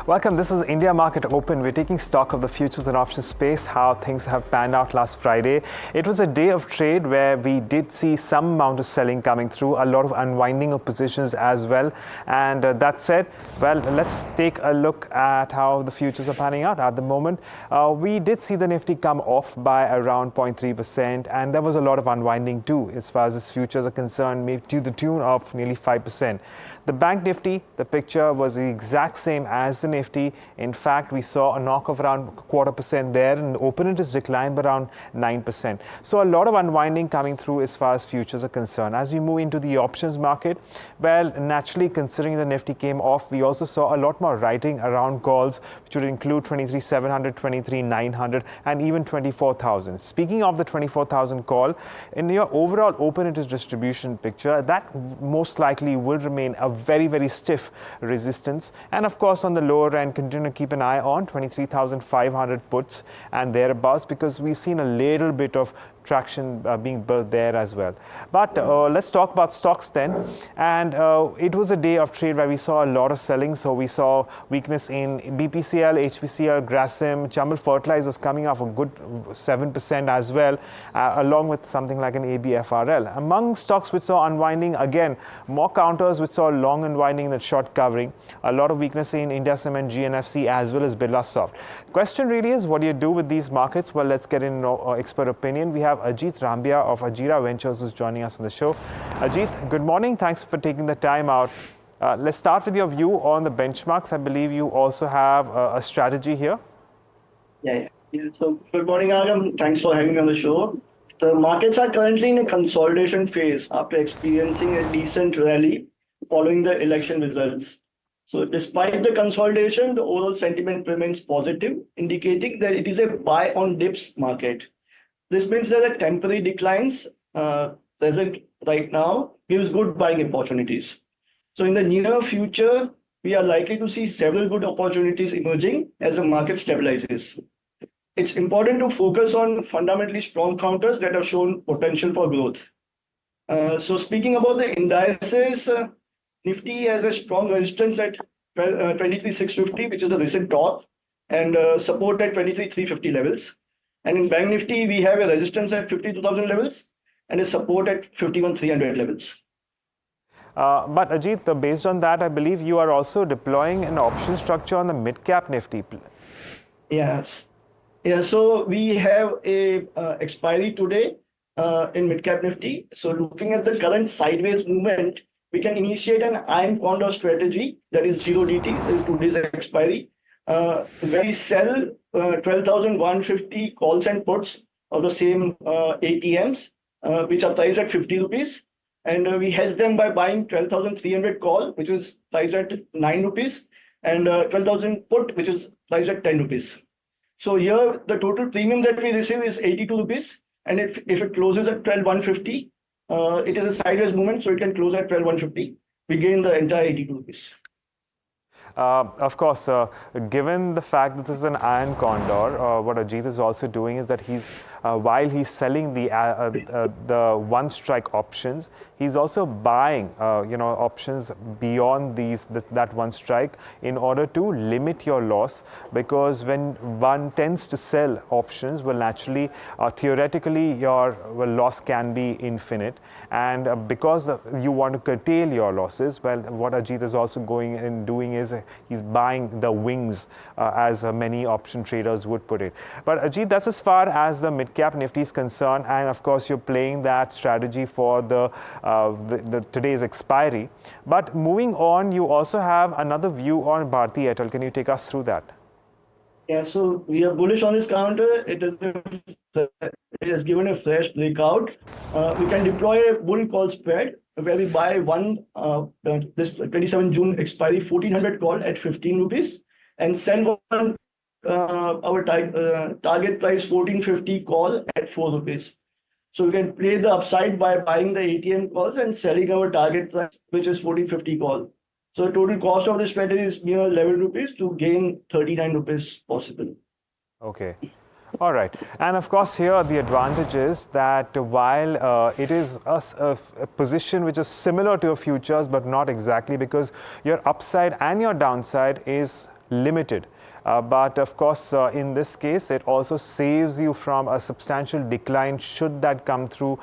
Welcome. This is India Market Open. We're taking stock of the futures and options space, how things have panned out last Friday. It was a day of trade where we did see some amount of selling coming through, a lot of unwinding of positions as well. And that said, well, let's take a look at how the futures are panning out at the moment. We did see the Nifty come off by around 0.3%, and there was a lot of unwinding too, as far as the futures are concerned, maybe to the tune of nearly 5%. The Bank Nifty, the picture was the exact same as the Nifty. In fact, we saw a knock of around 0.25% there, and the open interest declined by around 9%. So a lot of unwinding coming through as far as futures are concerned. As we move into the options market, well, naturally, considering the Nifty came off, we also saw a lot more writing around calls, which would include 23,700, 23,900, and even 24,000. Speaking of the 24,000 call, in your overall open interest distribution picture, that most likely will remain a very, very stiff resistance. And of course, on the lower end, continue to keep an eye on 23,500 puts and thereabouts, because we've seen a little bit of traction being built there as well. But let's talk about stocks then. And it was a day of trade where we saw a lot of selling. So we saw weakness in BPCL, HPCL, Grasim, Chambal Fertilizers coming off a good 7% as well, along with something like an ABFRL. Among stocks which saw unwinding, again, more counters which saw long unwinding and short covering. A lot of weakness in India Cement, GNFC, as well as Birlasoft. Question really is, what do you do with these markets? Well, let's get in expert opinion. We have Ajit Rambia of Ajira Ventures who's joining us on the show. Ajit, good morning. Thanks for taking the time out. Let's start with your view on the benchmarks. I believe you also have a strategy here. Yeah. So good morning, Agam. Thanks for having me on the show. The markets are currently in a consolidation phase after experiencing a decent rally following the election results. So despite the consolidation, the overall sentiment remains positive, indicating that it is a buy on dips market. This means that the temporary declines present right now gives good buying opportunities. So in the near future, we are likely to see several good opportunities emerging as the market stabilizes. It's important to focus on fundamentally strong counters that have shown potential for growth. So speaking about the indices, Nifty has a strong resistance at 23,650, which is the recent top, and support at 23,350 levels. And in Bank Nifty, we have a resistance at 52,000 levels and a support at 51,300 levels. But Ajit, based on that, I believe you are also deploying an option structure on the mid-cap Nifty. Yes. Yeah, so we have a expiry today in mid-cap Nifty. So looking at the current sideways movement, we can initiate an iron condor strategy, that is 0DT, today's expiry, where we sell 12,150 calls and puts of the same ATMs, which are priced at 50 rupees. And we hedge them by buying 12,300 call, which is priced at 9 rupees, and 12,000 put, which is priced at 10 rupees. So here, the total premium that we receive is 82 rupees. And if it closes at 12,150, it is a sideways movement, so it can close at 12,150. We gain the entire 82 rupees. Of course, given the fact that this is an iron condor, what Ajit is also doing is that while he's selling the one strike options, he's also buying options beyond that one strike in order to limit your loss, because when one tends to sell options, well, naturally, theoretically, your loss can be infinite, and because you want to curtail your losses, well, what Ajit is also going and doing is he's buying the wings, as many option traders would put it. But Ajit, that's as far as the mid-cap Nifty is concerned, and of course you're playing that strategy for the today's expiry. But moving on, you also have another view on Bharti Airtel. Can you take us through that? Yeah, so we are bullish on this counter. It has given a fresh breakout. We can deploy a bull call spread where we buy this 27 June expiry 1400 call at 15 rupees and sell one our target price 1450 call at 4 rupees. So we can play the upside by buying the ATM calls and selling our target price, which is 1450 call. So the total cost of this strategy is near 11 rupees to gain 39 rupees possible. Okay. All right. And of course, here the advantage is that while it is a position which is similar to your futures, but not exactly, because your upside and your downside is limited. But of course, in this case, it also saves you from a substantial decline should that come through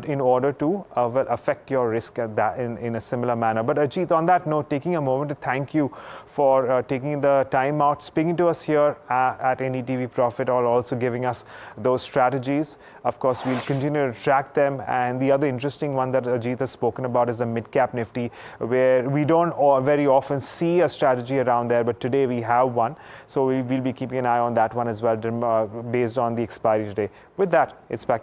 in order to affect your risk at that in a similar manner. But Ajit, on that note, taking a moment to thank you for taking the time out, speaking to us here at NETV Profit, or also giving us those strategies. Of course, we'll continue to track them. And the other interesting one that Ajit has spoken about is the mid-cap Nifty, where we don't very often see a strategy around there, but today we have one. So we will be keeping an eye on that one as well, based on the expiry today. With that, it's back to